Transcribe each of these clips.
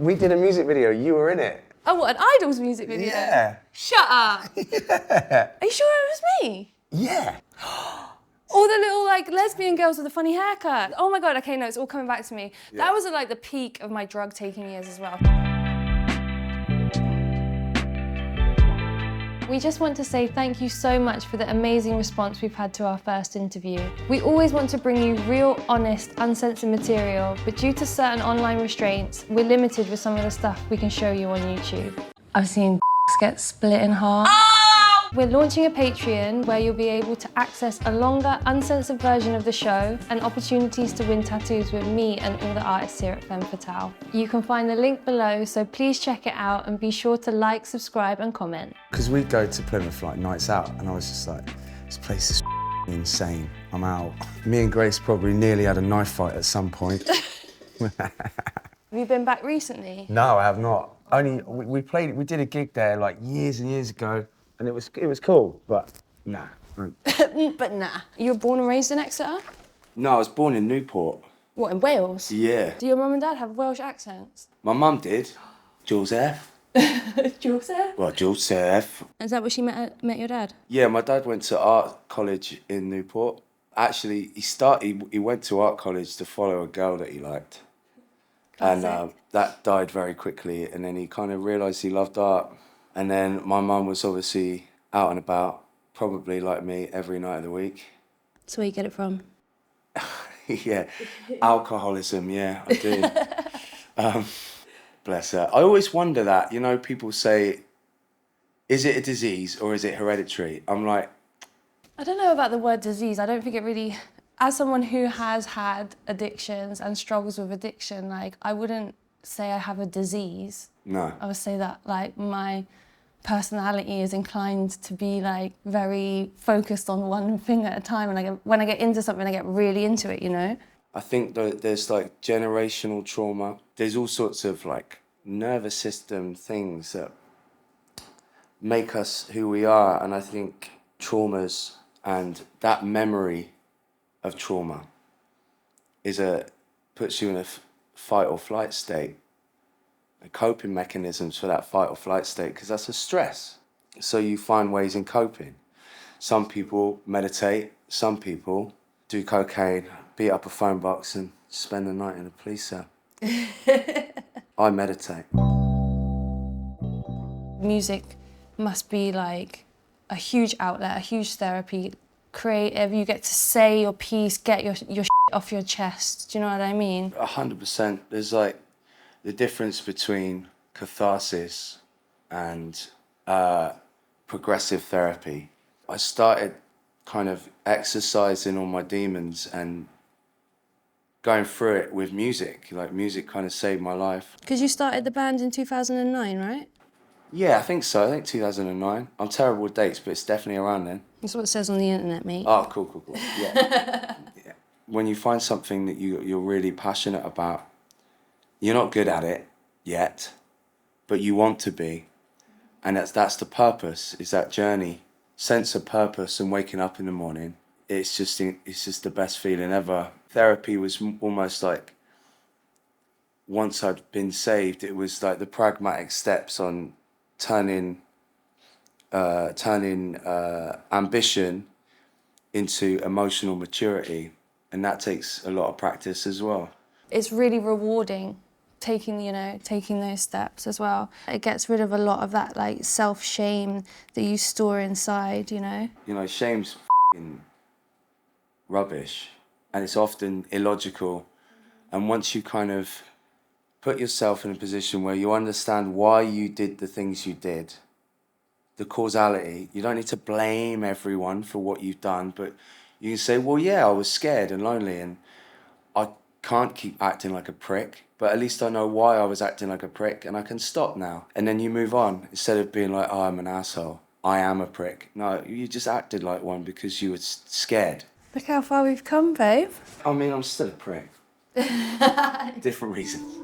We did a music video, you were in it. Oh, what, an IDLES music video? Yeah. Shut up! Yeah. Are you sure it was me? Yeah. All the little like lesbian girls with the funny haircut. Oh my God, okay, no, it's all coming back to me. Yeah. That was like the peak of my drug taking years as well. We just want to say thank you so much for the amazing response we've had to our first interview. We always want to bring you real, honest, uncensored material, but due to certain online restraints, we're limited with some of the stuff we can show you on YouTube. I've seen get split in half. We're launching a Patreon where you'll be able to access a longer, uncensored version of the show and opportunities to win tattoos with me and all the artists here at Femme Fatale. You can find the link below, so please check it out and be sure to like, subscribe and comment. Because we'd go to Plymouth like nights out and I was just like, this place is insane, I'm out. Me and Grace probably nearly had a knife fight at some point. Have you been back recently? No, I have not. Only, we did a gig there like years and years ago. And it was cool, but nah. But nah. You were born and raised in Exeter? No, I was born in Newport. What, in Wales? Yeah. Do your mum and dad have Welsh accents? My mum did. Joseph. Joseph? Well, Joseph. Is that where she met your dad? Yeah, my dad went to art college in Newport. Actually, he went to art college to follow a girl that he liked. Classic. And that died very quickly, and then he kind of realised he loved art. And then my mum was obviously out and about, probably like me, every night of the week. That's where you get it from? Yeah, alcoholism, yeah, I do. Bless her. I always wonder that, you know, people say, is it a disease or is it hereditary? I'm like... I don't know about the word disease. I don't think it really... As someone who has had addictions and struggles with addiction, like, I wouldn't say I have a disease. No. I would say that, like, my personality is inclined to be like very focused on one thing at a time, and when I get into something I get really into it, you know? I think that there's like generational trauma. There's all sorts of like nervous system things that make us who we are, and I think traumas and that memory of trauma puts you in a fight or flight state. Coping mechanisms for that fight or flight state, because that's a stress. So you find ways in coping. Some people meditate, some people do cocaine, beat up a phone box and spend the night in a police cell. I meditate. Music must be like a huge outlet, a huge therapy, creative. You get to say your piece, get your shit off your chest. Do you know what I mean? 100%. There's like the difference between catharsis and progressive therapy. I started kind of exercising on my demons and going through it with music. Like, music kind of saved my life. Because you started the band in 2009, right? Yeah, I think so. I think 2009. I'm terrible with dates, but it's definitely around then. That's what it says on the internet, mate. Oh, cool. Yeah. Yeah. When you find something that you're really passionate about, you're not good at it yet, but you want to be. And that's the purpose, is that journey. Sense of purpose and waking up in the morning. It's just the best feeling ever. Therapy was almost like, once I'd been saved, it was like the pragmatic steps on turning ambition into emotional maturity. And that takes a lot of practice as well. It's really rewarding taking those steps as well. It gets rid of a lot of that like self-shame that you store inside, you know? You know, shame's f***ing rubbish, and it's often illogical. And once you kind of put yourself in a position where you understand why you did the things you did, the causality, you don't need to blame everyone for what you've done, but you can say, well, yeah, I was scared and lonely and I can't keep acting like a prick, but at least I know why I was acting like a prick and I can stop now. And then you move on, instead of being like, oh, I'm an asshole, I am a prick. No, you just acted like one because you were scared. Look how far we've come, babe. I mean, I'm still a prick. Different reasons.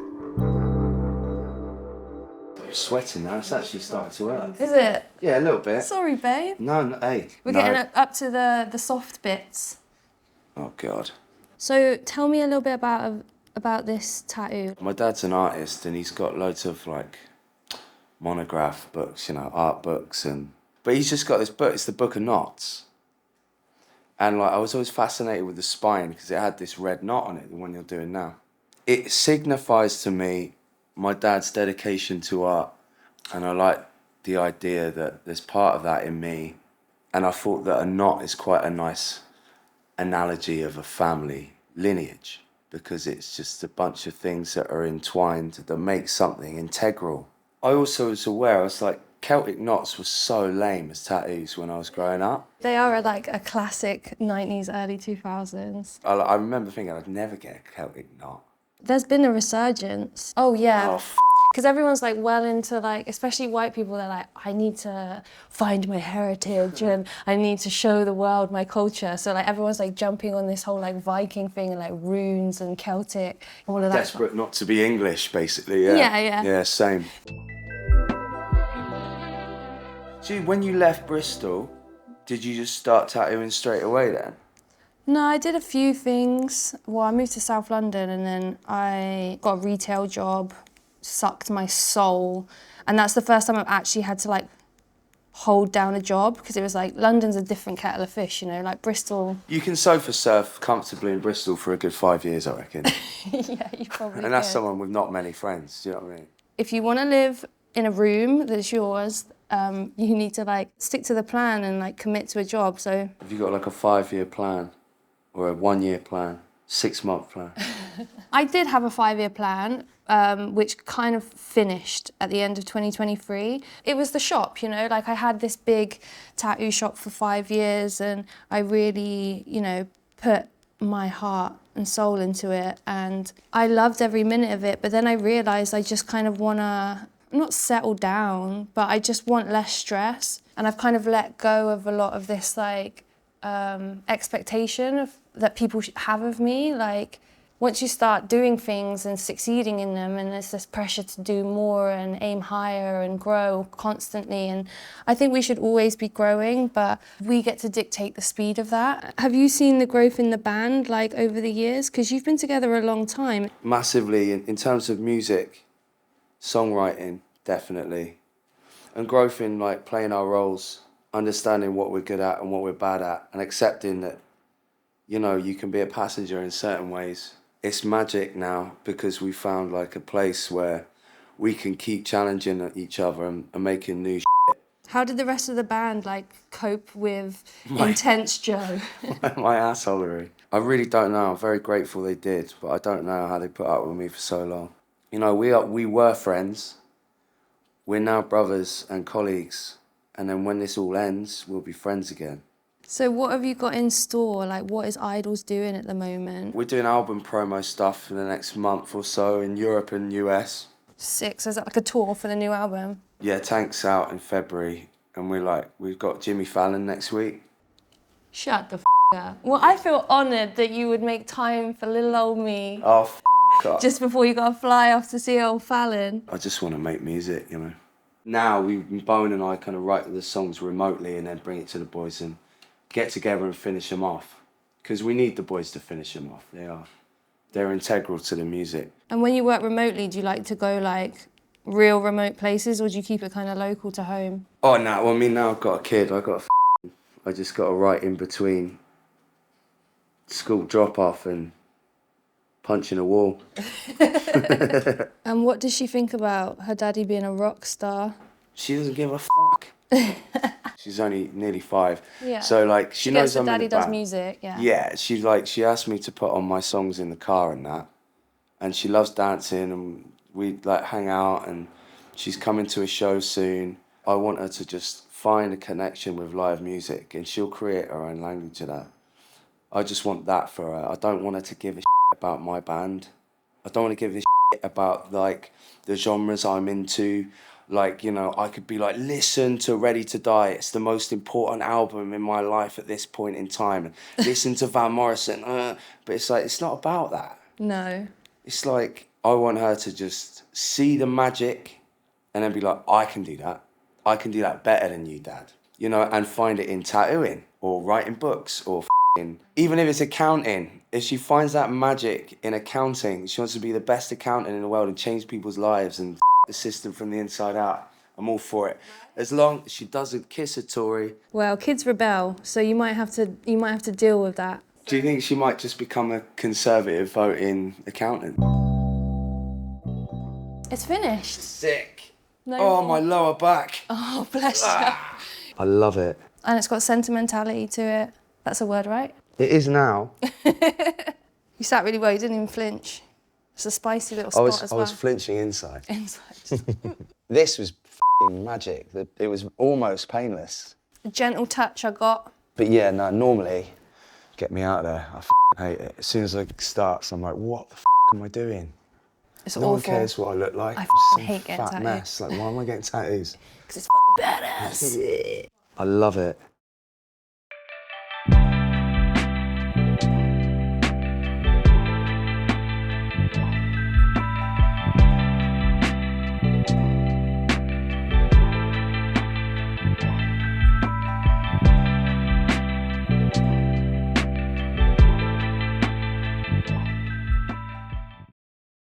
I'm sweating now, it's actually starting to hurt. Is it? Yeah, a little bit. Sorry, babe. No, hey. We're getting up to the soft bits. Oh, God. So tell me a little bit about about this tattoo? My dad's an artist and he's got loads of like monograph books, art books, but he's just got this book. It's the Book of Knots, and like I was always fascinated with the spine because it had this red knot on it, the one you're doing now. It signifies to me my dad's dedication to art, and I like the idea that there's part of that in me, and I thought that a knot is quite a nice analogy of a family lineage because it's just a bunch of things that are entwined that make something integral. I also was aware, I was like, Celtic knots were so lame as tattoos when I was growing up. They are like a classic 90s, early 2000s. I remember thinking I'd never get a Celtic knot. There's been a resurgence. Oh, yeah. Oh, because everyone's like well into like, especially white people, they're like, I need to find my heritage and I need to show the world my culture. So like everyone's like jumping on this whole like Viking thing and like runes and Celtic and all of that. Desperate not to be English, basically. Yeah. Yeah. Yeah, same. Gee, when you left Bristol, did you just start tattooing straight away then? No, I did a few things. Well, I moved to South London and then I got a retail job, sucked my soul. And that's the first time I've actually had to like hold down a job because it was like, London's a different kettle of fish, like Bristol. You can sofa surf comfortably in Bristol for a good 5 years, I reckon. Yeah, you probably And that's could. someone with not many friends, do you know what I mean? If you want to live in a room that's yours, you need to like stick to the plan and like commit to a job. So have you got like a 5-year plan or a 1-year plan, 6-month plan? I did have a 5-year plan, which kind of finished at the end of 2023. It was the shop, like I had this big tattoo shop for 5 years and I really, put my heart and soul into it and I loved every minute of it. But then I realised I just kind of want to not settle down, but I just want less stress. And I've kind of let go of a lot of this like expectation that people have of me. Like once you start doing things and succeeding in them and there's this pressure to do more and aim higher and grow constantly. And I think we should always be growing, but we get to dictate the speed of that. Have you seen the growth in the band like over the years? Because you've been together a long time. Massively, in terms of music, songwriting, definitely. And growth in like playing our roles, understanding what we're good at and what we're bad at, and accepting that, you can be a passenger in certain ways. It's magic now because we found like a place where we can keep challenging each other and making new shit. How did the rest of the band like cope with intense Joe? My assholery. I really don't know. I'm very grateful they did, but I don't know how they put up with me for so long. We were friends. We're now brothers and colleagues. And then when this all ends, we'll be friends again. So what have you got in store? Like, what is IDLES doing at the moment? We're doing album promo stuff for the next month or so in Europe and US. Sick. So is that like a tour for the new album? Yeah, Tank's out in February. And we've got Jimmy Fallon next week. Shut the up. Well, I feel honoured that you would make time for little old me. Oh, up. Just before you got to fly off to see old Fallon. I just want to make music, Now, Bowen and I kind of write the songs remotely and then bring it to the boys and get together and finish them off. Because we need the boys to finish them off. They're integral to the music. And when you work remotely, do you like to go like real remote places or do you keep it kind of local to home? Oh, no. Well, now I've got a kid. I just got to write in between school drop-off and punching a wall. And what does she think about her daddy being a rock star? She doesn't give a fuck. She's only nearly 5. Yeah. So like she knows I'm in the daddy does band. music, yeah. Yeah, she asked me to put on my songs in the car and that. And she loves dancing and we like hang out and she's coming to a show soon. I want her to just find a connection with live music and she'll create her own language of that. I just want that for her. I don't want her to give a shit about my band. I don't want to give a shit about like the genres I'm into. Like, I could be like, listen to Ready to Die. It's the most important album in my life at this point in time. And listen to Van Morrison. But it's like, it's not about that. No. It's like, I want her to just see the magic and then be like, I can do that. I can do that better than you, Dad. And find it in tattooing or writing books or even if it's accounting, if she finds that magic in accounting, she wants to be the best accountant in the world and change people's lives and the system from the inside out. I'm all for it. As long as she doesn't kiss a Tory. Well, kids rebel, so you might have to deal with that. Do you think she might just become a Conservative voting accountant? It's finished. Sick. No Oh, more. my lower back. Oh, bless you. I love it. And it's got sentimentality to it. That's a word, right? It is now. You sat really well, you didn't even flinch. It's a spicy little spot as well. I was flinching inside. Inside. This was f***ing magic. It was almost painless. A gentle touch I got. But yeah, no, normally, get me out of there. I f***ing hate it. As soon as it starts, I'm like, what the f*** am I doing? It's No one awful. cares what I look like. I I'm f***ing some hate getting fat tattoos. mess. Like, why am I getting tattoos? Because it's f***ing badass. I love it.